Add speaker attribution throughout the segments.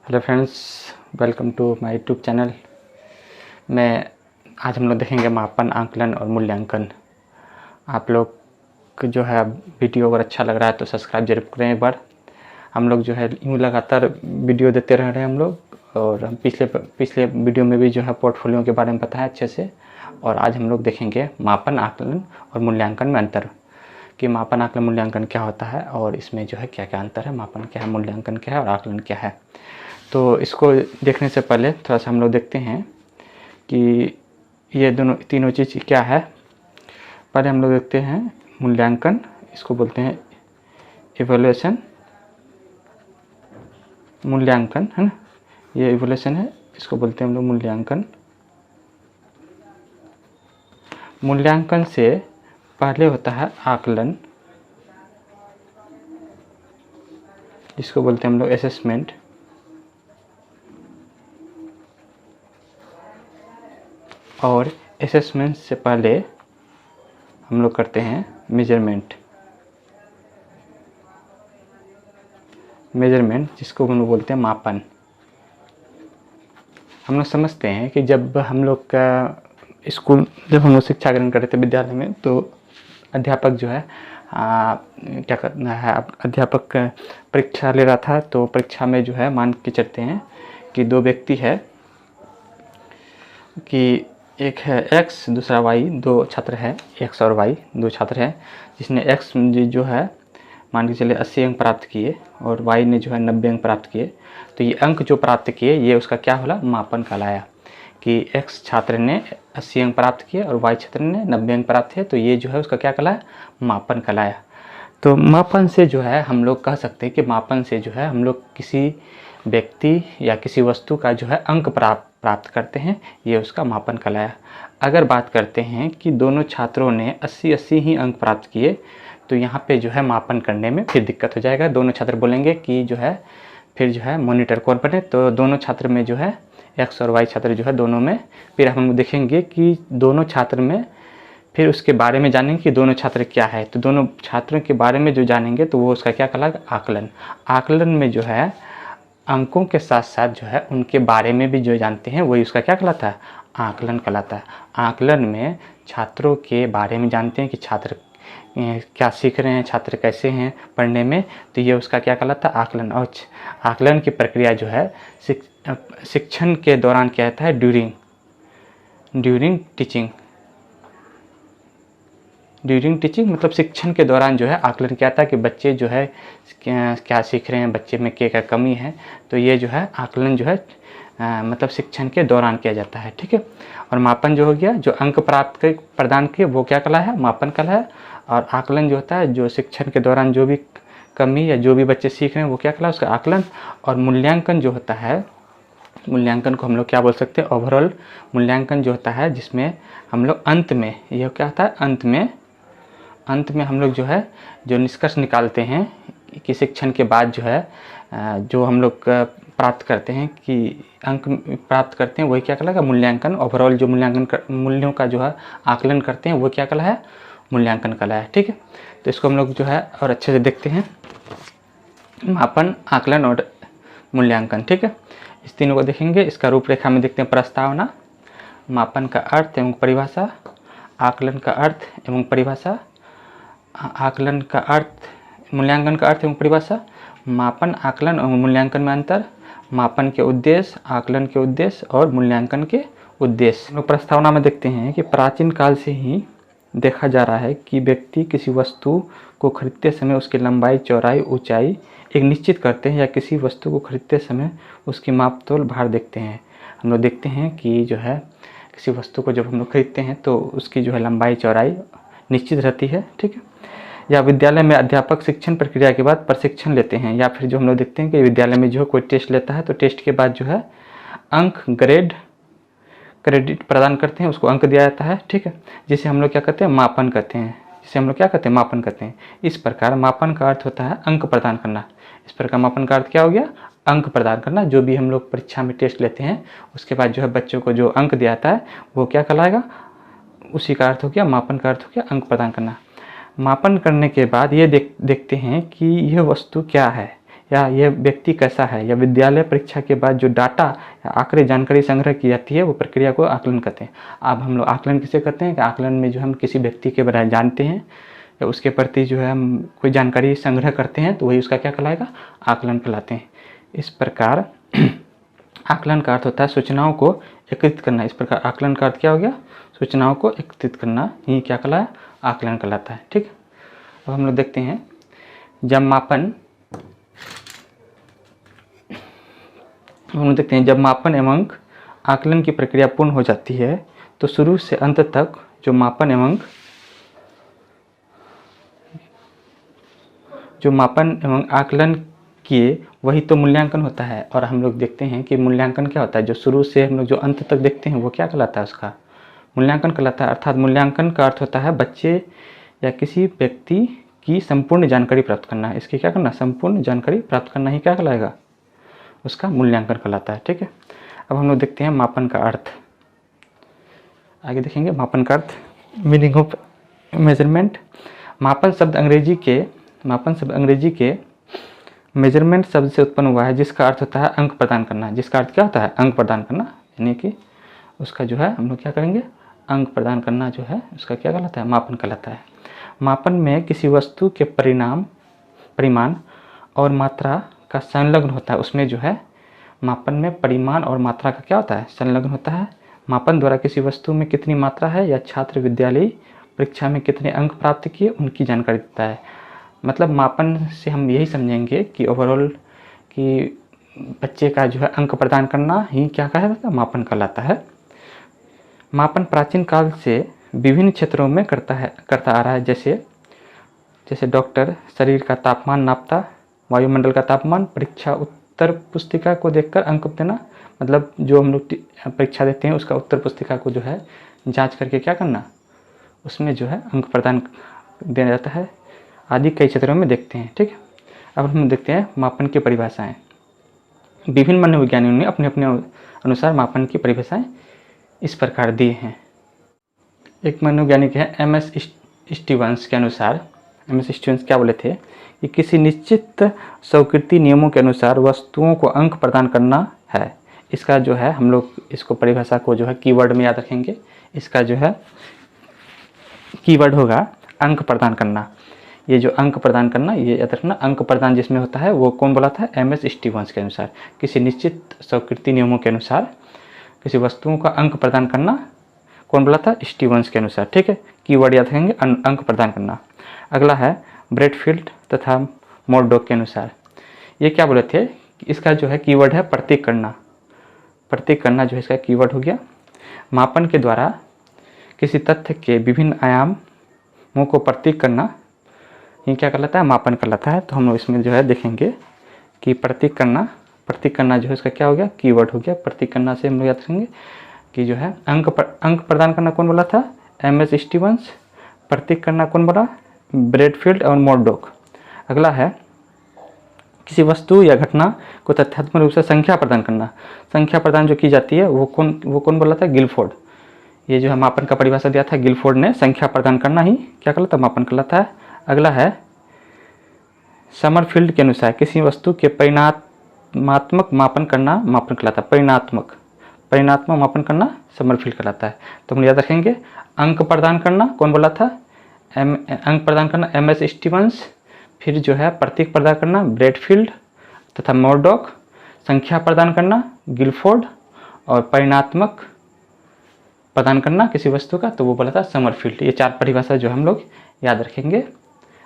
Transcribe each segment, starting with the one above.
Speaker 1: Hello friends, welcome to my YouTube channel. आज हम लोग देखेंगे मापन, आंकलन और मूल्यांकन। आप लोग को जो है वीडियो अगर अच्छा लग रहा है तो सब्सक्राइब जरूर करें एक बार। हम लोग जो है यूँ लगातार वीडियो देते रह रहे हैं हम लोग, और हम पिछले वीडियो में भी जो है पोर्टफोलियो के बारे में बताया अच्छे से। और आज हम लोग देखेंगे मापन, आंकलन और मूल्यांकन में अंतर, कि मापन, आंकलन, मूल्यांकन क्या होता है और इसमें जो है क्या क्या अंतर है, मापन क्या है, मूल्यांकन क्या है और आंकलन क्या है। तो इसको देखने से पहले थोड़ा सा हम लोग देखते हैं कि ये तीनों चीज़ क्या है। पहले हम लोग देखते हैं मूल्यांकन, इसको बोलते हैं इवैल्यूएशन। मूल्यांकन है ना, ये इवैल्यूएशन है, इसको बोलते हैं हम लोग मूल्यांकन। मूल्यांकन से पहले होता है आकलन, जिसको बोलते हैं हम लोग असेसमेंट। और असेसमेंट से पहले हम लोग करते हैं मेजरमेंट। मेजरमेंट जिसको हम लोग बोलते हैं मापन। हम लोग समझते हैं कि जब हम लोग का जब हम लोग शिक्षा ग्रहण करते थे विद्यालय में, तो अध्यापक जो है क्या करना है, अध्यापक परीक्षा ले रहा था। तो परीक्षा में जो है मान के चलते हैं कि दो व्यक्ति है, कि एक है x दूसरा y, दो छात्र है x और y, दो छात्र हैं। जिसने x जो है मान के चले 80 अंक प्राप्त किए और y ने जो है 90 अंक प्राप्त किए। तो ये अंक जो प्राप्त किए ये उसका क्या होला, मापन कहलाया। कि x छात्र ने 80 अंक प्राप्त किए और y छात्र ने 90 अंक प्राप्त किए, तो ये जो है उसका क्या कहलाया, मापन कहलाया। तो मापन से जो है हम लोग कह सकते हैं कि मापन से जो है हम लोग किसी व्यक्ति या किसी वस्तु का जो है अंक प्राप्त करते हैं, ये उसका मापन कहलाया। अगर बात करते हैं कि दोनों छात्रों ने 80-80 ही अंक प्राप्त किए, तो यहाँ पे जो है मापन करने में फिर दिक्कत हो जाएगा। दोनों छात्र बोलेंगे कि जो है फिर जो है मॉनिटर कौन बने, तो दोनों छात्र में जो है x और y छात्र जो है दोनों में, फिर हम देखेंगे कि दोनों छात्र में फिर उसके बारे में जानेंगे कि दोनों छात्र क्या है। तो दोनों छात्रों के बारे में जो जानेंगे तो वो उसका क्या कहलाएगा, आकलन। आकलन में जो है अंकों के साथ साथ जो है उनके बारे में भी जो जानते हैं वही उसका क्या कहलाता है, आकलन कहलाता है। आकलन में छात्रों के बारे में जानते हैं कि छात्र क्या सीख रहे हैं, छात्र कैसे हैं पढ़ने में, तो ये उसका क्या कहलाता है, आकलन। और आकलन की प्रक्रिया जो है शिक्षण के दौरान क्या होता है, ड्यूरिंग टीचिंग मतलब शिक्षण के दौरान जो है आकलन क्या आता है कि बच्चे जो है क्या सीख रहे हैं, बच्चे में क्या क्या कमी है। तो ये जो है आकलन जो है मतलब शिक्षण के दौरान किया जाता है, ठीक है। और मापन जो हो गया, जो अंक प्रदान किए वो क्या कहलाया है, मापन कहलाया। और आकलन जो होता है जो शिक्षण के दौरान जो भी कमी या जो भी बच्चे सीख रहे हैं वो क्या कहलाया, उसका आकलन। और मूल्यांकन जो होता है, मूल्यांकन को हम लोग क्या बोल सकते हैं, ओवरऑल मूल्यांकन जो होता है, जिसमें हम लोग अंत में, यह क्या होता है, अंत में हम लोग जो है जो निष्कर्ष निकालते हैं कि शिक्षण के बाद जो है जो हम लोग प्राप्त करते हैं, कि अंक प्राप्त करते हैं, वही क्या कहलाएगा, मूल्यांकन। ओवरऑल जो मूल्यों का जो है आकलन करते हैं वो क्या कहलाया है, मूल्यांकन कहलाया, ठीक है। तो इसको हम लोग जो है और अच्छे से देखते हैं, मापन, आकलन और मूल्यांकन, ठीक है। इस तीनों को देखेंगे। इसका रूपरेखा में देखते हैं, प्रस्तावना, मापन का अर्थ एवं परिभाषा, आकलन का अर्थ एवं परिभाषा, आकलन का अर्थ, मूल्यांकन का अर्थ एवं परिभाषा, मापन, आकलन और मूल्यांकन में अंतर, मापन के उद्देश्य, आकलन के उद्देश्य और मूल्यांकन के उद्देश्य। लोग प्रस्तावना में देखते हैं कि प्राचीन काल से ही देखा जा रहा है कि व्यक्ति किसी वस्तु को खरीदते समय उसकी लंबाई, चौड़ाई, ऊंचाई एक निश्चित करते हैं, या किसी वस्तु को खरीदते समय उसकी मापतोल, भार देखते हैं। हम लोग देखते हैं कि जो है किसी वस्तु को जब हम लोग खरीदते हैं तो उसकी जो है लंबाई, चौड़ाई निश्चित रहती है, ठीक है। या विद्यालय में अध्यापक शिक्षण प्रक्रिया के बाद प्रशिक्षण लेते हैं, या फिर जो हम लोग देखते हैं कि विद्यालय में जो है कोई टेस्ट लेता है, तो टेस्ट के बाद जो है अंक, क्रेडिट प्रदान करते हैं, उसको अंक दिया जाता है, ठीक है। जिसे हम लोग क्या कहते हैं, मापन कहते हैं, जिसे हम लोग क्या कहते हैं, मापन कहते हैं। इस प्रकार मापन का अर्थ होता है अंक प्रदान करना। इस प्रकार मापन का अर्थ क्या हो गया, अंक प्रदान करना। जो भी हम लोग परीक्षा में टेस्ट लेते हैं उसके बाद जो है बच्चों को जो अंक दिया जाता है वो क्या कहलाएगा, उसी का अर्थ हो गया, मापन का अर्थ हो गया अंक प्रदान करना। मापन करने के बाद ये देखते हैं कि यह वस्तु क्या है, या यह व्यक्ति कैसा है, या विद्यालय परीक्षा के बाद जो डाटा या आंकड़े जानकारी संग्रह की जाती है वो प्रक्रिया को आकलन कहते हैं। अब हम लोग आकलन किसे कहते हैं कि आकलन में जो हम किसी व्यक्ति के बारे में जानते हैं या उसके प्रति जो है हम कोई जानकारी संग्रह करते हैं तो वही उसका क्या कहलाएगा, आकलन कहलाते हैं। इस प्रकार आकलन का अर्थ होता है सूचनाओं को एकत्रित करना। इस प्रकार आकलन का अर्थ क्या हो गया, सूचनाओं को एकत्रित करना, ये क्या कहलाया, आकलन कहलाता है। ठीक, अब हम लोग देखते हैं जब मापन एवं आकलन की प्रक्रिया पूर्ण हो जाती है तो शुरू से अंत तक जो मापन एवं आकलन किए वही तो मूल्यांकन होता है। और हम लोग देखते हैं कि मूल्यांकन क्या होता है, जो शुरू से हम लोग जो अंत तक देखते हैं वो क्या कहलाता है, उसका मूल्यांकन कहलाता है। अर्थात मूल्यांकन का अर्थ होता है बच्चे या किसी व्यक्ति की संपूर्ण जानकारी प्राप्त करना है। इसकी क्या करना, संपूर्ण जानकारी प्राप्त करना ही क्या कहलाएगा, उसका मूल्यांकन कहलाता है। ठीक है, अब हम लोग देखते हैं मापन का अर्थ। आगे देखेंगे मापन का अर्थ, मीनिंग ऑफ मेजरमेंट। मापन शब्द अंग्रेजी के मेजरमेंट शब्द से उत्पन्न हुआ है जिसका अर्थ होता है अंक प्रदान करना। जिसका अर्थ क्या होता है, अंक प्रदान करना, यानी कि उसका जो है हम लोग क्या करेंगे, अंक प्रदान करना जो है उसका क्या कहलाता है, मापन कहलाता है। मापन में किसी वस्तु के परिमाण और मात्रा का संलग्न होता है। उसमें जो है मापन में परिमाण और मात्रा का क्या होता है, संलग्न होता है। मापन द्वारा किसी वस्तु में कितनी मात्रा है या छात्र विद्यालय परीक्षा में कितने अंक प्राप्त किए उनकी जानकारी देता है। मतलब मापन से हम यही समझेंगे कि ओवरऑल कि बच्चे का जो है अंक प्रदान करना ही क्या कहलाता है, मापन कहलाता है। मापन प्राचीन काल से विभिन्न क्षेत्रों में करता आ रहा है। जैसे डॉक्टर शरीर का तापमान नापता, वायुमंडल का तापमान, परीक्षा उत्तर पुस्तिका को देखकर अंक देना, मतलब जो हम लोग परीक्षा देते हैं उसका उत्तर पुस्तिका को जो है जांच करके क्या करना, उसमें जो है अंक प्रदान दिया जाता है, आदि कई क्षेत्रों में देखते हैं। ठीक है, अब हम देखते हैं मापन की परिभाषाएं। विभिन्न मनोविज्ञानियों ने अपने अपने अनुसार मापन की परिभाषाएं इस प्रकार दी हैं। एक मनोवैज्ञानिक है एम.एस. स्टीवंस के अनुसार, एम.एस. स्टीवंस क्या बोले थे कि किसी निश्चित स्वीकृति नियमों के अनुसार वस्तुओं को अंक प्रदान करना है। इसका जो है हम लोग इसको परिभाषा को जो है कीवर्ड में याद रखेंगे। इसका जो है कीवर्ड होगा अंक प्रदान करना। ये जो अंक प्रदान करना, ये याद रखना, अंक प्रदान जिसमें होता है वो कौन बोला था, एम.एस. स्टीवंस के अनुसार। किसी निश्चित स्वीकृति नियमों के अनुसार किसी वस्तुओं का अंक प्रदान करना कौन बोला था, स्टीवंस के अनुसार। ठीक है, कीवर्ड याद रखेंगे अंक प्रदान करना। अगला है ब्रैडफील्ड तथा मोरडॉक के अनुसार। ये क्या बोले थे कि इसका जो है कीवर्ड है प्रतीक करना। प्रतीक करना जो है इसका कीवर्ड हो गया। मापन के द्वारा किसी तथ्य के विभिन्न आयामों को प्रतीक करना, ये क्या कहलाता है, मापन कहलाता है। तो हम लोग इसमें जो है देखेंगे कि प्रतीक करना जो है इसका क्या हो गया, कीवर्ड हो गया। प्रतीक करना से हम लोग याद रखेंगे कि जो है अंक प्रदान करना कौन बोला था, एम.एस. स्टीवंस। प्रतीक करना कौन बोला, ब्रैडफील्ड और मोरडॉक। अगला है किसी वस्तु या घटना को तथ्यात्मक रूप से संख्या प्रदान करना। संख्या प्रदान जो की जाती है वो कौन बोला था, गिलफोर्ड। ये जो है मापन का परिभाषा दिया था गिलफोर्ड ने, संख्या प्रदान करना ही क्या कहलाता है, मापन कहलाता है। अगला है समरफील्ड के अनुसार किसी वस्तु के परिणात्मक मापन करना मापन कहलाता है। परिणात्मक मापन करना समरफील्ड कहलाता है। तो हम याद रखेंगे अंक प्रदान करना कौन बोला था, अंक प्रदान करना एम.एस. स्टीवंस। फिर जो है प्रतीक प्रदान करना ब्रैडफील्ड तथा मोरडॉक। संख्या प्रदान करना गिलफोर्ड। और परिणात्मक प्रदान करना किसी वस्तु का तो वो बोला था समरफील्ड। ये चार परिभाषा जो हम लोग याद रखेंगे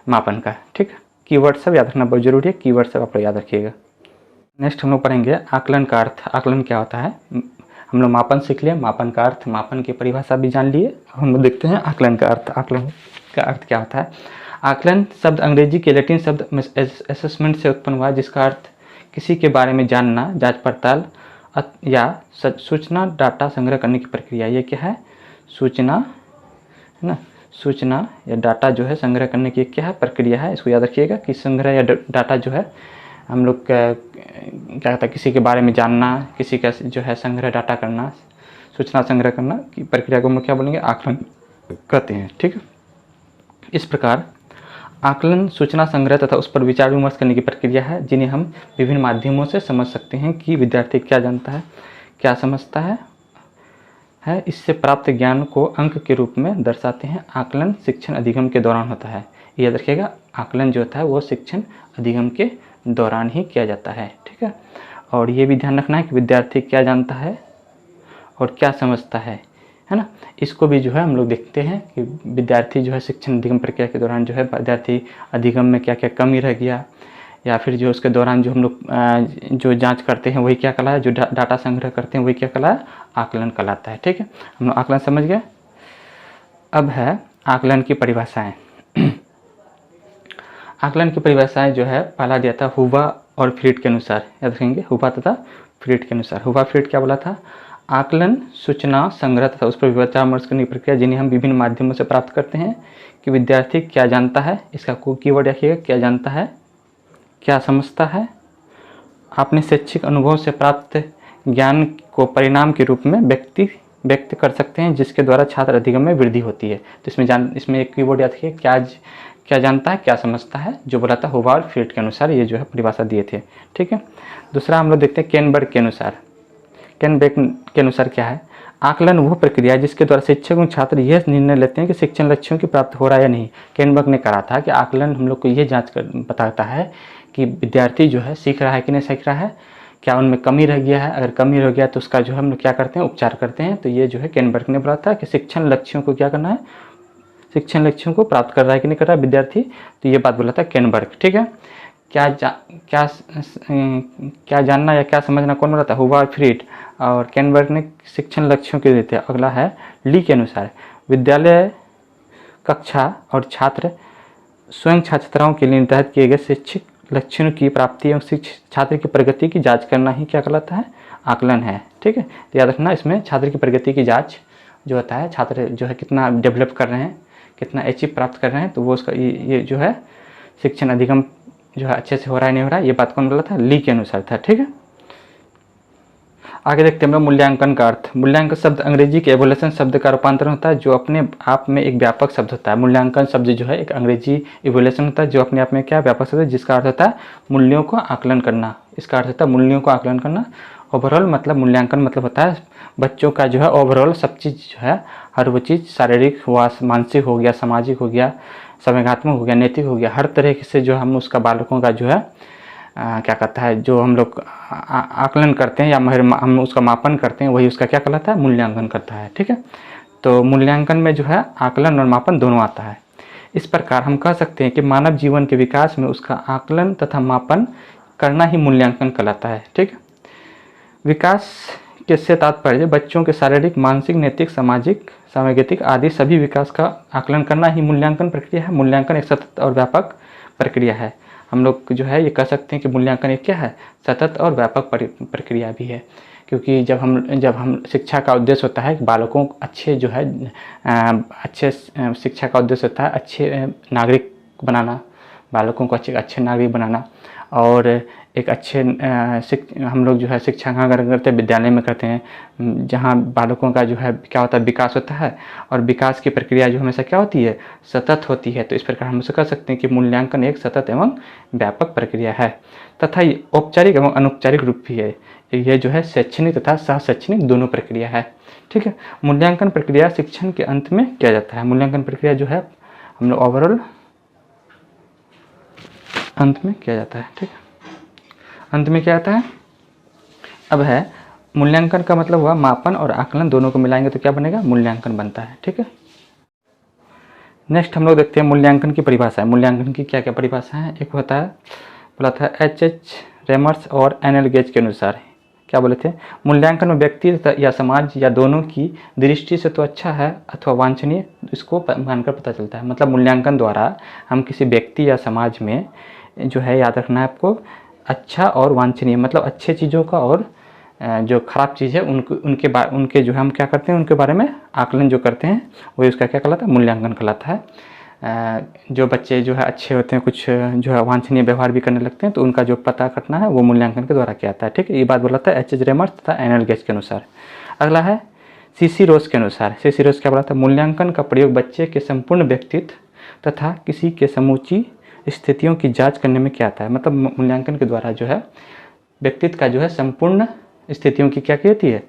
Speaker 1: मापन का। ठीक, कीवर्ड सब याद रखना बहुत जरूरी है, कीवर्ड सब आप लोग याद रखिएगा। नेक्स्ट हम लोग पढ़ेंगे आकलन का अर्थ। आकलन क्या होता है, हम लोग मापन सीख लिए, मापन का अर्थ, मापन की परिभाषा भी जान लिए। हम लोग देखते हैं आकलन का अर्थ। आकलन का अर्थ क्या होता है। आकलन शब्द अंग्रेजी के लैटिन शब्द असेसमेंट से उत्पन्न हुआ, जिसका अर्थ किसी के बारे में जानना, जांच पड़ताल या सूचना डाटा संग्रह करने की प्रक्रिया। ये क्या है, सूचना है ना, सूचना या डाटा जो है संग्रह करने की क्या है, प्रक्रिया है। इसको याद रखिएगा कि संग्रह या डाटा जो है हम लोग क्या कहता है, किसी के बारे में जानना, किसी का जो है संग्रह डाटा करना, सूचना संग्रह करना की प्रक्रिया को हम लोग क्या बोलेंगे, आकलन कहते हैं। ठीक है, इस प्रकार आकलन सूचना संग्रह तथा उस पर विचार विमर्श करने की प्रक्रिया है जिन्हें हम विभिन्न माध्यमों से समझ सकते हैं कि विद्यार्थी क्या जानता है, क्या समझता है। इससे प्राप्त ज्ञान को अंक के रूप में दर्शाते हैं। आकलन शिक्षण अधिगम के दौरान होता है। याद रखिएगा, आकलन जो होता है वो शिक्षण अधिगम के दौरान ही किया जाता है। ठीक है, और ये भी ध्यान रखना है कि विद्यार्थी क्या जानता है और क्या समझता है ना। इसको भी जो है हम लोग देखते हैं कि विद्यार्थी जो है शिक्षण अधिगम प्रक्रिया के दौरान जो है विद्यार्थी अधिगम में क्या क्या कमी रह गया, या फिर जो उसके दौरान जो हम लोग जो जांच करते हैं वही क्या कहलाता है, जो डाटा संग्रह करते हैं वही क्या कहलाता है, आकलन कहलाता है। ठीक है, हम लोग आकलन समझ गए। अब है आकलन की परिभाषाएं। आकलन की परिभाषाएं जो है पहला दिया था हुवा और फ्रीड के अनुसार। याद रखेंगे, हुवा तथा फ्रीड के अनुसार। हुवा फ्रीड क्या बोला था, आकलन सूचना संग्रह तथा उस पर विचार विमर्श करने की प्रक्रिया जिन्हें हम विभिन्न माध्यमों से प्राप्त करते हैं कि विद्यार्थी क्या जानता है। इसका कीवर्ड रखिएगा, क्या जानता है, क्या समझता है। अपने शैक्षिक अनुभव से प्राप्त ज्ञान को परिणाम के रूप में व्यक्त कर सकते हैं जिसके द्वारा छात्र अधिगम में वृद्धि होती है। तो इसमें एक कीवर्ड याद रखिए, क्या जानता है, क्या समझता है, जो बोला था हुवा और फ्रीड के अनुसार ये जो है परिभाषा दिए थे। ठीक है, दूसरा हम लोग देखते हैं केनबर्ग के अनुसार। केनबर्ग के अनुसार क्या है, आकलन वह प्रक्रिया है जिसके द्वारा शिक्षक और छात्र यह निर्णय लेते हैं कि शिक्षण लक्ष्यों की प्राप्त हो रहा है या नहीं। केनबर्ग ने कहा था कि आकलन हम लोग को यह जांच कर बताता है कि विद्यार्थी जो है सीख रहा है कि नहीं सीख रहा है, क्या उनमें कमी रह गया है। अगर कमी रह गया तो उसका जो है हम लोग क्या करते हैं, उपचार करते हैं। तो ये जो है केनबर्ग ने बोला था कि शिक्षण लक्ष्यों को क्या करना है, शिक्षण लक्ष्यों को प्राप्त कर रहा है कि नहीं कर रहा है विद्यार्थी। तो ये बात बोला था केनबर्ग। ठीक है, क्या जानना या क्या समझना कौन बोला था, हुवा और फ्रीड। और केनबर्ग ने शिक्षण लक्ष्यों के देते हैं। अगला है ली के अनुसार, विद्यालय कक्षा और छात्र स्वयं छात्राओं के लिए निर्धारित किए गए शैक्षिक लक्ष्यों की प्राप्ति एवं छात्र की प्रगति की जांच करना ही क्या कहलाता है, आकलन है। ठीक है, तो याद रखना इसमें छात्र की प्रगति की जांच जो होता है, छात्र जो है कितना डेवलप कर रहे हैं, कितना अचीव प्राप्त कर रहे हैं, तो वो उसका ये जो है शिक्षण अधिगम जो है अच्छे से हो रहा है नहीं हो रहा है, ये बात कौन बोला था, ली के अनुसार था। ठीक है, आगे देखते हैं हम लोग मूल्यांकन का अर्थ। मूल्यांकन शब्द अंग्रेजी के एवोल्यूशन शब्द का रूपांतरण होता है जो अपने आप में एक व्यापक शब्द होता है। मूल्यांकन शब्द जो है एक अंग्रेजी एवोल्यूशन होता है जो अपने आप में क्या व्यापक शब्द है, जिसका अर्थ होता है मूल्यों को आकलन करना। इसका अर्थ होता है मूल्यों को आकलन करना। ओवरऑल मतलब मूल्यांकन मतलब होता है बच्चों का जो है ओवरऑल सब चीज़ जो है, हर वो चीज़ शारीरिक हुआ, मानसिक हो गया, सामाजिक हो गया, संवेगात्मक हो गया, नैतिक हो गया, हर तरह से जो हम उसका बालकों का जो है क्या कहता है, जो हम लोग आकलन करते हैं या हम उसका मापन करते हैं, वही उसका क्या कहलाता है, मूल्यांकन करता है। ठीक है, तो मूल्यांकन में जो है आकलन और मापन दोनों आता है। इस प्रकार हम कह सकते हैं कि मानव जीवन के विकास में उसका आकलन तथा मापन करना ही मूल्यांकन कहलाता है। ठीक है, विकास के से तात्पर्य बच्चों के शारीरिक, मानसिक, नैतिक, सामाजिक, सामाजिक आदि सभी विकास का आकलन करना ही मूल्यांकन प्रक्रिया है। मूल्यांकन एक सतत और व्यापक प्रक्रिया है। हम लोग जो है ये कह सकते हैं कि मूल्यांकन एक क्या है, सतत और व्यापक प्रक्रिया भी है। क्योंकि जब हम शिक्षा का उद्देश्य होता है कि बालकों को अच्छे जो है अच्छे शिक्षा का उद्देश्य होता है अच्छे नागरिक बनाना, बालकों को अच्छे नागरिक बनाना। और एक अच्छे हम लोग जो है शिक्षा कहाँ करते हैं, विद्यालय में करते हैं, जहाँ बालकों का जो है क्या होता है, विकास होता है। और विकास की प्रक्रिया जो हमेशा क्या होती है, सतत होती है। तो इस प्रकार हम कह सकते हैं कि मूल्यांकन एक सतत एवं व्यापक प्रक्रिया है तथा ये औपचारिक एवं अनौपचारिक रूप भी है। यह जो है शैक्षणिक तथा सह शैक्षणिक दोनों प्रक्रिया है। ठीक है, मूल्यांकन प्रक्रिया शिक्षण के अंत में किया जाता है। मूल्यांकन प्रक्रिया जो है हम लोग ओवरऑल अंत में किया जाता है। ठीक है, अंत में क्या आता है, अब है मूल्यांकन का मतलब हुआ मापन और आकलन दोनों को मिलाएंगे तो क्या बनेगा, मूल्यांकन बनता है। ठीक है, नेक्स्ट हम लोग देखते हैं मूल्यांकन की परिभाषा है। मूल्यांकन की क्या क्या परिभाषा है, एक होता है बोला था H.H. रेमर्स और N.L. गेज के अनुसार क्या बोले थे, मूल्यांकन में व्यक्ति या समाज या दोनों की दृष्टि से तो अच्छा है अथवा वांछनीय, इसको मानकर पता चलता है। मतलब मूल्यांकन द्वारा हम किसी व्यक्ति या समाज में जो है, याद रखना है आपको, अच्छा और वांछनीय मतलब अच्छे चीज़ों का और जो खराब चीज़ है उनके जो है हम क्या करते हैं, उनके बारे में आकलन जो करते हैं वही उसका क्या कहलाता है, मूल्यांकन कहलाता है। जो बच्चे जो है अच्छे होते हैं, कुछ जो है वांछनीय व्यवहार भी करने लगते हैं, तो उनका जो पता करना है वो मूल्यांकन के द्वारा किया जाता है। ठीक है, ये बात बोला था H.H. रेमर्स तथा N.L. गेज के अनुसार। अगला है C.C. रोज के अनुसार। C.C. रोज क्या बोला था, मूल्यांकन का प्रयोग बच्चे के संपूर्ण व्यक्तित्व, तथा किसी के समूची स्थितियों की जांच करने में क्या आता है। मतलब मूल्यांकन के द्वारा जो है व्यक्तित्व का जो है संपूर्ण स्थितियों की क्या कहती है,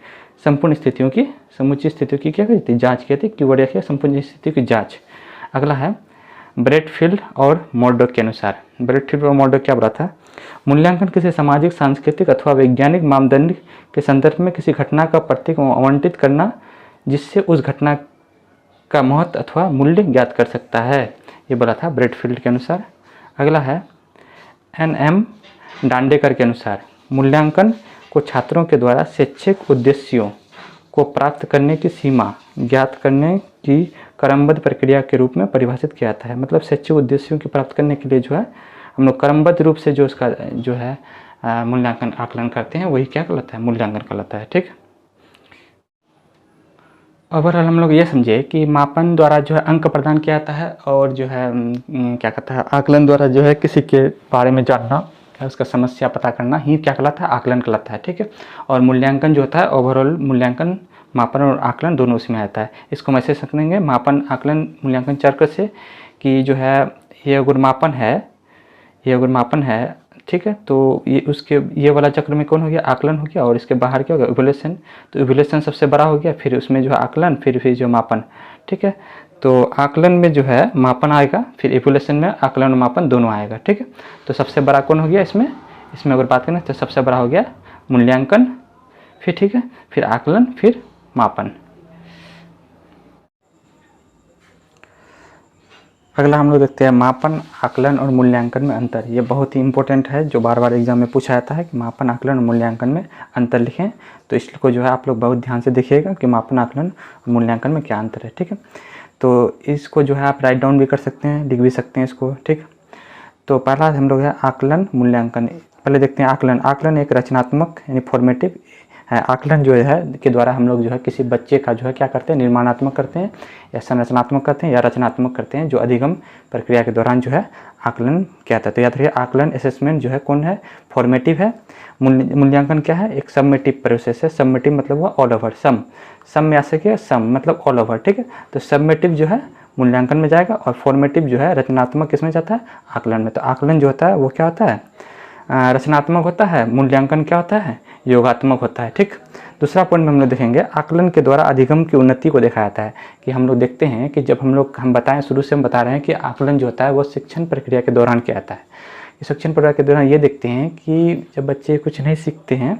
Speaker 1: संपूर्ण स्थितियों की, समूची स्थितियों की क्या कहती है, जांच कहती है। कीवर्ड है संपूर्ण स्थितियों की जांच। अगला है ब्रेडफील्ड और मर्डॉक के अनुसार। ब्रेडफील्ड और मर्डॉक क्या बोला था, मूल्यांकन किसी सामाजिक, सांस्कृतिक अथवा वैज्ञानिक मापदंड के संदर्भ में किसी घटना का प्रतीक आवंटित करना जिससे उस घटना का महत्व अथवा मूल्य ज्ञात कर सकता है, ये बोला था ब्रेडफील्ड के अनुसार। अगला है एन.एम. डांडेकर के अनुसार मूल्यांकन को छात्रों के द्वारा शैक्षिक उद्देश्यों को प्राप्त करने की सीमा ज्ञात करने की क्रमबद्ध प्रक्रिया के रूप में परिभाषित किया जाता है। मतलब शैक्षिक उद्देश्यों की प्राप्त करने के लिए जो है हम लोग क्रमबद्ध रूप से जो उसका जो है मूल्यांकन आकलन करते हैं वही क्या कहलाता है, मूल्यांकन कहलाता है। ठीक, ओवरऑल हम लोग ये समझे कि मापन द्वारा जो है अंक प्रदान किया जाता है और जो है क्या कहता है आकलन द्वारा जो है किसी के बारे में जानना, उसका समस्या पता करना ही क्या कहलाता है, आकलन कहलाता है। ठीक है, और मूल्यांकन जो होता है ओवरऑल मूल्यांकन, मापन और आकलन दोनों उसमें आता है। इसको हम ऐसे समझेंगे मापन आकलन मूल्यांकन चक्र से कि जो है ये अगर मापन है, ये अगर मापन है, ठीक है, तो ये उसके ये वाला चक्र में कौन हो गया, आकलन हो गया, और इसके बाहर क्या हो गया, इवोल्यूशन। तो इवोल्यूशन सबसे बड़ा हो गया, फिर उसमें जो है आकलन, फिर जो मापन। ठीक है, तो आकलन में जो है मापन आएगा, फिर इवोल्यूशन में आकलन और मापन दोनों आएगा। ठीक है, तो सबसे बड़ा कौन हो गया इसमें अगर बात करें तो सबसे बड़ा हो गया मूल्यांकन, फिर ठीक है, फिर आकलन, फिर मापन। अगला हम लोग देखते हैं मापन, आकलन और मूल्यांकन में अंतर। ये बहुत ही इंपॉर्टेंट है, जो बार बार एग्जाम में पूछा जाता है कि मापन, आकलन और मूल्यांकन में अंतर लिखें। तो इसको जो है आप लोग बहुत ध्यान से देखिएगा कि मापन, आकलन और मूल्यांकन में क्या अंतर है। ठीक है, तो इसको जो है आप राइट डाउन भी कर सकते हैं, लिख भी सकते हैं इसको। ठीक, तो पहला हम लोग है आकलन, मूल्यांकन। पहले देखते हैं आकलन। आकलन एक रचनात्मक यानी फॉर्मेटिव है। आकलन जो है के द्वारा हम लोग जो है किसी बच्चे का जो है क्या करते हैं, निर्माणात्मक करते हैं या संरचनात्मक करते हैं या रचनात्मक करते हैं, जो अधिगम प्रक्रिया के दौरान जो है आकलन क्या था। तो याद रखिए आकलन असेसमेंट जो है कौन है, फॉर्मेटिव है। मूल्यांकन क्या है, एक सबमेटिव प्रोसेस है। सबमेटिव मतलब हुआ ऑल ओवर, सम में आ सके, सम मतलब ऑल ओवर। ठीक है, तो सबमेटिव जो है मूल्यांकन में जाएगा और फॉर्मेटिव जो है रचनात्मक किसमें जाता है, आकलन में। तो आकलन जो होता है वो क्या होता है, रचनात्मक होता है। मूल्यांकन क्या होता है, योगात्मक होता है। ठीक, दूसरा पॉइंट में हम लोग देखेंगे आकलन के द्वारा अधिगम की उन्नति को दिखाया जाता है। कि हम लोग देखते हैं कि जब हम बताएं, शुरू से हम बता रहे हैं कि आकलन जो होता है वो शिक्षण प्रक्रिया के दौरान क्या आता है। शिक्षण प्रक्रिया के दौरान ये देखते हैं कि जब बच्चे कुछ नहीं सीखते हैं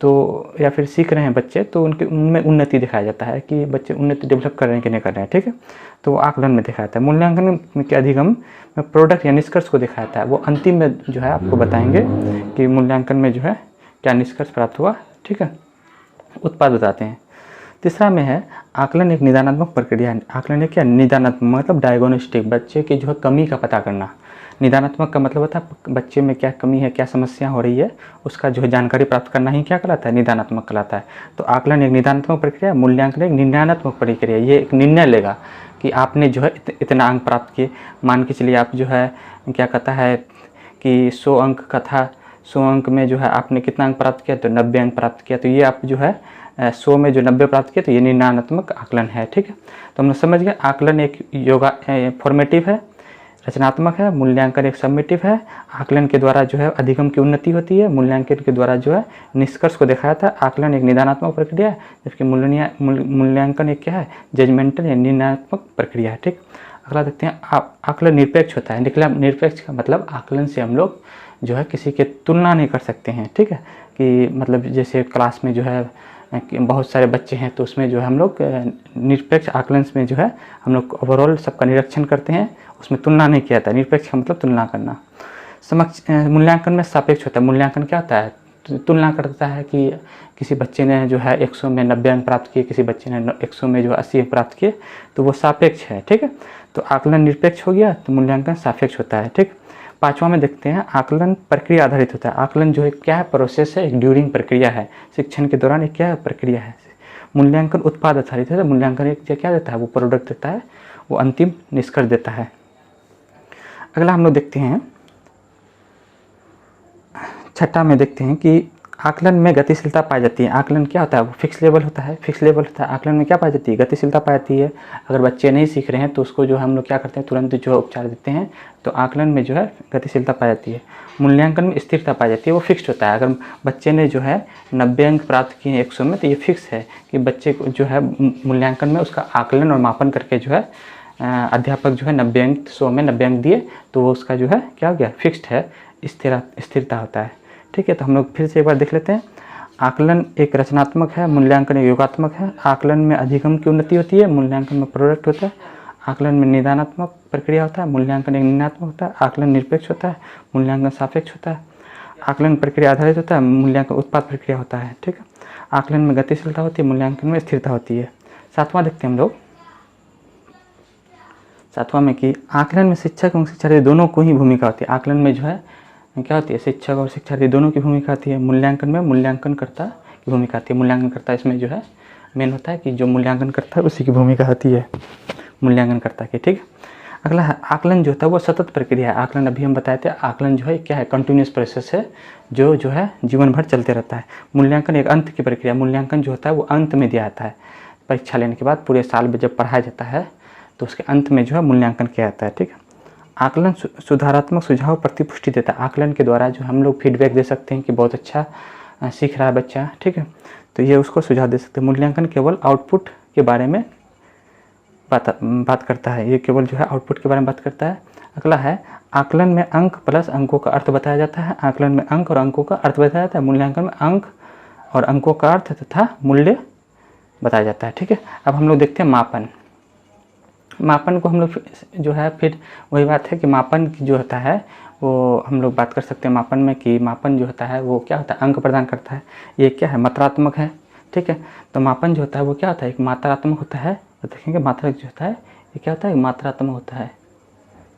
Speaker 1: तो या फिर सीख रहे हैं बच्चे, तो उनमें उन्नति दिखाया जाता है कि बच्चे उन्नति डेवलप कर रहे हैं कि नहीं कर रहे हैं। ठीक है, तो वो आकलन में दिखाया जाता है। मूल्यांकन के अधिगम में प्रोडक्ट या निष्कर्ष को दिखाया जाता है। वो अंतिम में जो है आपको बताएंगे कि मूल्यांकन में जो है क्या निष्कर्ष प्राप्त हुआ। ठीक है, उत्पाद बताते हैं। तीसरा में है आकलन एक निदानात्मक प्रक्रिया है। आकलन है क्या, निदानात्मक मतलब डायग्नोस्टिक, बच्चे की जो है कमी का पता करना। निदानात्मक का मतलब होता है बच्चे में क्या कमी है, क्या समस्या हो रही है, उसका जो है जानकारी प्राप्त करना ही क्या कहलाता है, निदानात्मक कहलाता है। तो आकलन एक निदानात्मक प्रक्रिया, मूल्यांकन एक निर्णयात्मक प्रक्रिया। ये एक निर्णय लेगा कि आपने जो है इतना अंक प्राप्त किए। मान के चलिए आप जो है क्या कहता है कि 100 अंक का था, 100 अंक में जो है आपने कितना अंक प्राप्त किया, तो 90 अंक प्राप्त किया। तो ये आप जो है 100 में जो 90 प्राप्त किया, तो ये निर्णयात्मक आकलन है। ठीक है, तो हम लोग समझ गए आकलन एक फॉर्मेटिव है, रचनात्मक है। मूल्यांकन एक सबमिटिव है। आकलन के द्वारा जो है अधिगम की उन्नति होती है, मूल्यांकन के द्वारा जो है निष्कर्ष को दिखाया था। आकलन एक निदानात्मक प्रक्रिया है, जबकि मूल्यांकन एक क्या है, जजमेंटल या निर्णयात्मक प्रक्रिया है। ठीक, अगला देखते हैं आकलन निरपेक्ष होता है। निरपेक्ष का मतलब आकलन से हम लोग जो है किसी के तुलना नहीं कर सकते हैं। ठीक है, कि मतलब जैसे क्लास में जो है बहुत सारे बच्चे हैं, तो उसमें जो है हम लोग निरपेक्ष आकलन में जो है हम लोग ओवरऑल सबका निरीक्षण करते हैं, उसमें तुलना नहीं किया जाता। निरपेक्ष का मतलब तुलना करना। मूल्यांकन में सापेक्ष होता है। मूल्यांकन क्या होता है, तुलना करता है कि किसी बच्चे ने जो है 100 में 90 अंक प्राप्त किए, किसी बच्चे ने 100 में जो 80 अंक प्राप्त किए, तो वो सापेक्ष है। ठीक है, तो आकलन निरपेक्ष हो गया, तो मूल्यांकन सापेक्ष होता है। ठीक, पांचवा में देखते हैं आकलन प्रक्रिया आधारित होता है। आकलन जो है क्या है, प्रोसेस है, एक ड्यूरिंग प्रक्रिया है, शिक्षण के दौरान एक क्या है, प्रक्रिया है। मूल्यांकन उत्पाद आधारित है। मूल्यांकन एक क्या देता है, वो प्रोडक्ट देता है, वो अंतिम निष्कर्ष देता है। अगला हम लोग देखते हैं छठा में देखते हैं कि आकलन में गतिशीलता पाई जाती है। आकलन क्या होता है? वो फिक्स लेवल होता है, फिक्स लेवल होता है। आकलन में क्या पाई जाती है? गतिशीलता पाई जाती है। अगर बच्चे नहीं सीख रहे हैं तो उसको जो हम लोग क्या करते हैं, तुरंत जो है उपचार देते हैं। तो आकलन में जो है गतिशीलता पाई जाती है। मूल्यांकन में स्थिरता पाई जाती है, वो फिक्स्ड होता है। अगर बच्चे ने जो है 90 अंक प्राप्त किए हैं 100 में, तो ये फिक्स है कि बच्चे को जो है मूल्यांकन में उसका आकलन और मापन करके जो है अध्यापक जो है 90 अंक 100 में 90 अंक दिए, तो वो उसका जो है क्या हो गया? फिक्स्ड है, स्थिरता होता है। ठीक है, तो हम लोग फिर से एक बार देख लेते हैं। आकलन एक रचनात्मक है, मूल्यांकन एक योगात्मक है। आकलन में अधिगम की उन्नति होती है, मूल्यांकन में प्रोडक्ट होता है। आकलन में निदानात्मक प्रक्रिया होता है, मूल्यांकन एक निर्णयात्मक होता है। आकलन निरपेक्ष होता है, मूल्यांकन सापेक्ष होता है। आकलन प्रक्रिया आधारित होता है, मूल्यांकन उत्पाद प्रक्रिया होता है। ठीक है, आकलन में गतिशीलता होती है, मूल्यांकन में स्थिरता होती है। सातवां देखते हैं हम लोग, सातवां में कि आकलन में शिक्षक एवं शिक्षार्थी दोनों को ही भूमिका होती है। आकलन में जो है क्या होती है? शिक्षक और शिक्षार्थी दोनों की भूमिका होती है। मूल्यांकन में मूल्यांकनकर्ता की भूमिका आती है। मूल्यांकनकर्ता इसमें जो है मेन होता है कि जो मूल्यांकन करता है उसी की भूमिका होती है, मूल्यांकनकर्ता की। ठीक है, अगला है आकलन जो होता है वो सतत प्रक्रिया है। आकलन अभी हम बताए थे, आकलन जो है क्या है? कंटिन्यूस प्रोसेस है जो है जीवन भर चलते रहता है। मूल्यांकन एक अंत की प्रक्रिया। मूल्यांकन जो होता है वो अंत में दिया जाता है। परीक्षा लेने के बाद पूरे साल में जब पढ़ाया जाता है तो उसके अंत में जो है मूल्यांकन किया जाता है। ठीक है, आकलन सुधारात्मक सुझाव प्रतिपुष्टि देता है। आकलन के द्वारा जो हम लोग फीडबैक दे सकते हैं कि बहुत अच्छा सीख रहा है बच्चा। ठीक है, तो ये उसको सुझाव दे सकते हैं। मूल्यांकन केवल आउटपुट के बारे में बात करता है, ये केवल जो है आउटपुट के बारे में बात करता है। अगला है आकलन में अंक प्लस अंकों का अर्थ बताया जाता है। आकलन में अंक और अंकों का अर्थ बताया जाता है। मूल्यांकन में अंक और अंकों का अर्थ तथा मूल्य बताया जाता है। ठीक है, अब हम लोग देखते हैं मापन। मापन को हम लोग जो है फिर वही बात है कि मापन जो होता है वो हम लोग बात कर सकते हैं मापन में कि मापन जो होता है वो क्या होता है? अंक प्रदान करता है। ये क्या है? मात्रात्मक है। ठीक है, तो मापन जो होता है वो क्या होता है? एक मात्रात्मक होता है। तो देखेंगे मात्रक जो होता है ये क्या होता है? मात्रात्मक होता है।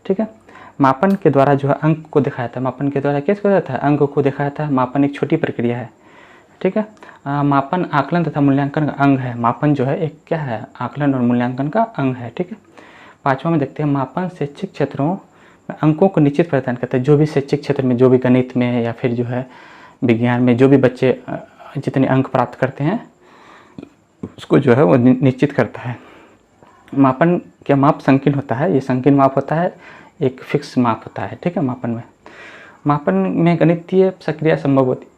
Speaker 1: ठीक है, मापन के द्वारा जो है अंक को दिखाया जाता है। मापन के द्वारा क्या किया जाता है? अंक को दिखाया जाता है। मापन एक छोटी प्रक्रिया है। ठीक है, मापन आकलन तथा मूल्यांकन का अंग है। मापन जो है एक क्या है? आकलन और मूल्यांकन का अंग है। ठीक है, पांचवा में देखते हैं मापन शैक्षिक क्षेत्रों में अंकों को निश्चित प्रदान करता है। जो भी शैक्षिक क्षेत्र में, जो भी गणित में या फिर जो है विज्ञान में जो भी बच्चे जितने अंक प्राप्त करते हैं उसको जो है वो निश्चित करता है। मापन क्या? माप संकीर्ण होता है, ये संकीर्ण माप होता है, एक फिक्स माप होता है। ठीक है, मापन में गणितीय प्रक्रिया संभव होती है।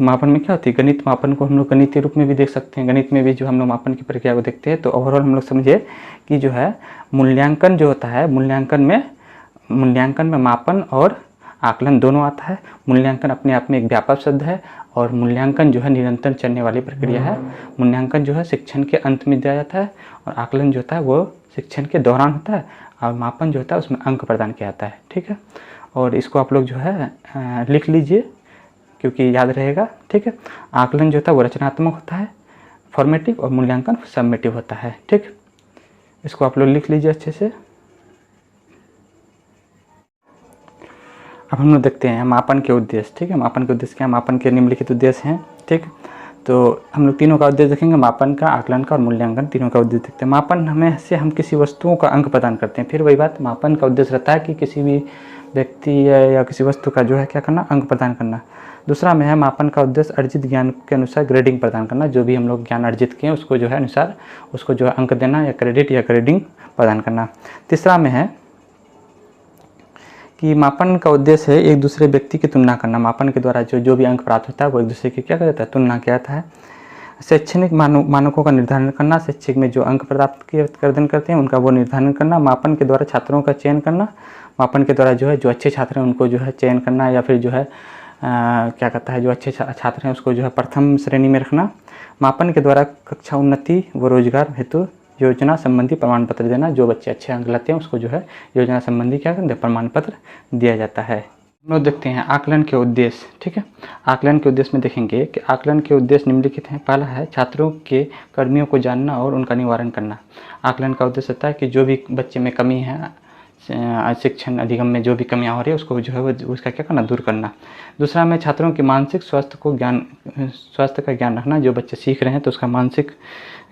Speaker 1: मापन में क्या होती है? गणित मापन को हम लोग गणितीय रूप में भी देख सकते हैं। गणित में भी जो हम लोग मापन की प्रक्रिया को देखते हैं। तो ओवरऑल हम लोग समझे कि जो है मूल्यांकन जो होता है, मूल्यांकन में मापन और आकलन दोनों आता है। मूल्यांकन अपने आप में एक व्यापक शब्द है और मूल्यांकन जो है निरंतर चलने वाली प्रक्रिया है। मूल्यांकन जो है शिक्षण के अंत में दिया जाता है और आकलन जो होता है वो शिक्षण के दौरान होता है और मापन जो होता है उसमें अंक प्रदान किया जाता है। ठीक है, और इसको आप लोग जो है लिख लीजिए क्योंकि याद रहेगा। ठीक है, आकलन जो होता है वो रचनात्मक होता है, फॉर्मेटिव, और मूल्यांकन सबमिटिव होता है। ठीक, इसको आप लोग लिख लीजिए अच्छे से। अब हम लोग देखते हैं मापन के उद्देश्य। ठीक है, मापन के उद्देश्य क्या है? मापन के निम्नलिखित उद्देश्य हैं। ठीक, तो हम लोग तीनों का उद्देश्य देखेंगे, मापन का, आकलन का और मूल्यांकन, तीनों का उद्देश्य देखते हैं। मापन हमें से हम किसी वस्तुओं का अंक प्रदान करते हैं। फिर वही बात, मापन का उद्देश्य रहता है कि किसी भी व्यक्ति या किसी वस्तु का जो है क्या करना? अंक प्रदान करना। दूसरा में है मापन का उद्देश्य अर्जित ज्ञान के अनुसार ग्रेडिंग प्रदान करना। जो भी हम लोग ज्ञान अर्जित किए उसको जो है अनुसार उसको जो है अंक देना या क्रेडिट या ग्रेडिंग प्रदान करना। तीसरा में है कि मापन का उद्देश्य है एक दूसरे व्यक्ति की तुलना करना। मापन के द्वारा जो भी अंक प्राप्त होता है वो एक दूसरे की क्या किया जाता है? तुलना किया जाता है। शैक्षणिक मानकों का निर्धारण करना। शैक्षिक में जो अंक प्राप्त प्रदान करते हैं उनका वो निर्धारण करना। मापन के द्वारा छात्रों का चयन करना। मापन के द्वारा जो है जो अच्छे छात्र हैं उनको जो है चयन करना या फिर जो है क्या कहता है जो अच्छे छात्र हैं उसको जो है प्रथम श्रेणी में रखना। मापन के द्वारा कक्षा उन्नति व रोजगार हेतु योजना संबंधी प्रमाण पत्र देना। जो बच्चे अच्छे अंक लाते हैं उसको जो है योजना संबंधी क्या करते हैं? प्रमाण पत्र दिया जाता है। हम लोग देखते हैं आकलन के उद्देश्य। ठीक है, आकलन के उद्देश्य में देखेंगे कि आकलन के उद्देश्य निम्नलिखित हैं। पहला है छात्रों के कर्मियों को जानना और उनका निवारण करना। आकलन का उद्देश्य होता है कि जो भी बच्चे में कमी है शिक्षण अधिगम में जो भी कमियां हो रही है उसको जो है वो उसका क्या करना, दूर करना। दूसरा में छात्रों के मानसिक स्वास्थ्य का ज्ञान रखना, जो बच्चे सीख रहे हैं तो उसका मानसिक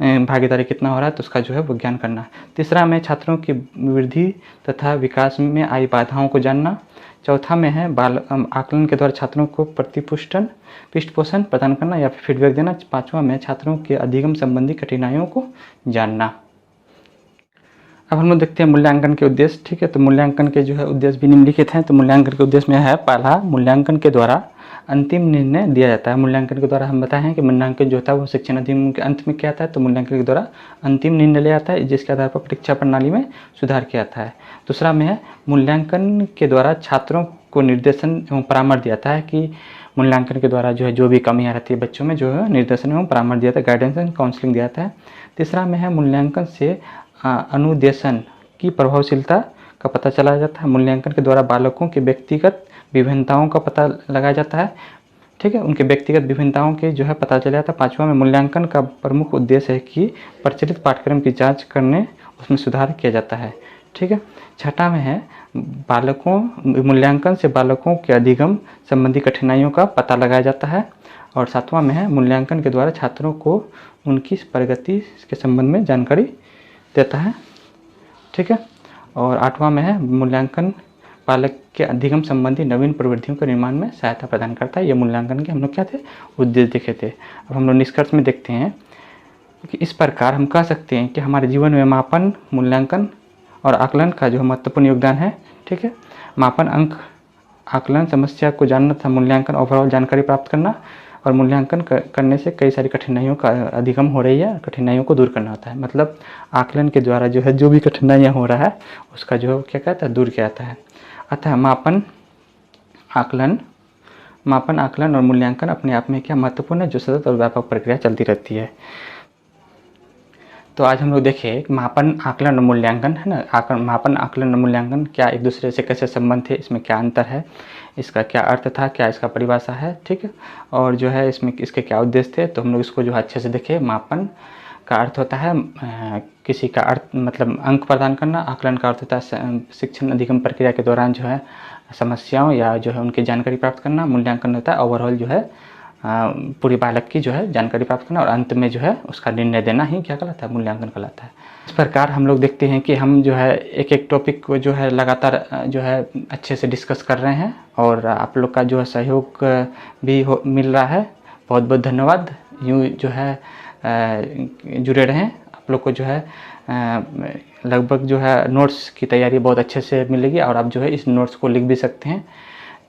Speaker 1: भागीदारी कितना हो रहा है तो उसका जो है वो ज्ञान करना। तीसरा में छात्रों की वृद्धि तथा विकास में आई बाधाओं को जानना। चौथा में है आकलन के द्वारा छात्रों को पृष्ठपोषण प्रदान करना या फिर फीडबैक देना। पांचवा में छात्रों के अधिगम संबंधी कठिनाइयों को जानना। अब हम लोग देखते हैं मूल्यांकन के उद्देश्य। ठीक है, तो मूल्यांकन के जो है उद्देश्य भी निम्नलिखित हैं। तो मूल्यांकन के उद्देश्य में है, पहला, मूल्यांकन के द्वारा अंतिम निर्णय दिया जाता है। मूल्यांकन के द्वारा हम बताए हैं कि मूल्यांकन जो होता है वो शिक्षण अधिगम के अंत में क्या आता है, तो मूल्यांकन के द्वारा अंतिम निर्णय लिया जाता है, जिसके आधार पर परीक्षा प्रणाली में सुधार किया जाता है। दूसरा में है, मूल्यांकन के द्वारा छात्रों को निर्देशन एवं परामर्श दिया जाता है कि मूल्यांकन के द्वारा जो है जो भी कमियाँ रहती है बच्चों में जो है निर्देशन एवं परामर्श दिया जाता है, गाइडेंस एंड काउंसलिंग दिया जाता है। तीसरा में है, मूल्यांकन से अनुदेशन की प्रभावशीलता का पता चला जाता है। मूल्यांकन के द्वारा बालकों के व्यक्तिगत विभिन्नताओं का पता लगाया जाता है। ठीक है, उनके व्यक्तिगत विभिन्नताओं के जो है पता चला जाता है। पांचवा में, मूल्यांकन का प्रमुख उद्देश्य है कि प्रचलित पाठ्यक्रम की जांच करने उसमें सुधार किया जाता है। ठीक है, छठा में है, मूल्यांकन से बालकों के अधिगम संबंधी कठिनाइयों का पता लगाया जाता है। और सातवां में है, मूल्यांकन के द्वारा छात्रों को उनकी प्रगति के संबंध में जानकारी देता है। ठीक है, और आठवां में है, मूल्यांकन बालक के अधिगम संबंधी नवीन प्रवृत्तियों के निर्माण में सहायता प्रदान करता है। ये मूल्यांकन के हम लोग क्या थे, उद्देश्य देखे थे। अब हम लोग निष्कर्ष में देखते हैं कि इस प्रकार हम कह सकते हैं कि हमारे जीवन में मापन, मूल्यांकन और आकलन का जो महत्वपूर्ण योगदान है। ठीक है, मापन, अंक, आकलन, समस्या को जानना था, मूल्यांकन ओवरऑल जानकारी प्राप्त करना, और मूल्यांकन करने से कई सारी कठिनाइयों का अधिगम हो रही है, कठिनाइयों को दूर करना होता है। मतलब आकलन के द्वारा जो है जो भी कठिनाइयाँ हो रहा है उसका जो है क्या कहता है, दूर किया जाता है। अतः मापन, आकलन और मूल्यांकन अपने आप में क्या महत्वपूर्ण है, जो सतत और व्यापक प्रक्रिया चलती रहती है। तो आज हम लोग देखें मापन, आकलन और मूल्यांकन है ना, मापन, आकलन और मूल्यांकन क्या एक दूसरे से कैसे संबंध थे, इसमें क्या अंतर है, इसका क्या अर्थ था, क्या इसका परिभाषा है। ठीक है, और जो है इसमें इसके क्या उद्देश्य थे, तो हम लोग इसको जो है अच्छे से देखें। मापन का अर्थ होता है किसी का अर्थ मतलब अंक प्रदान करना। आकलन का अर्थ होता है शिक्षण अधिगम प्रक्रिया के दौरान जो है समस्याओं या जो है उनकी जानकारी प्राप्त करना। मूल्यांकन होता है ओवरऑल जो है पूरी बालक की जो है जानकारी प्राप्त करना, और अंत में जो है उसका निर्णय देना ही क्या कहलाता है, मूल्यांकन कहलाता है। इस प्रकार हम लोग देखते हैं कि हम जो है एक एक टॉपिक को जो है लगातार जो है अच्छे से डिस्कस कर रहे हैं, और आप लोग का जो है सहयोग भी मिल रहा है। बहुत बहुत धन्यवाद। यूँ जो है जुड़े रहें। आप लोग को जो है लगभग जो है नोट्स की तैयारी बहुत अच्छे से मिलेगी, और आप जो है इस नोट्स को लिख भी सकते हैं।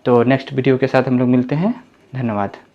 Speaker 1: तो नेक्स्ट वीडियो के साथ हम लोग मिलते हैं। धन्यवाद।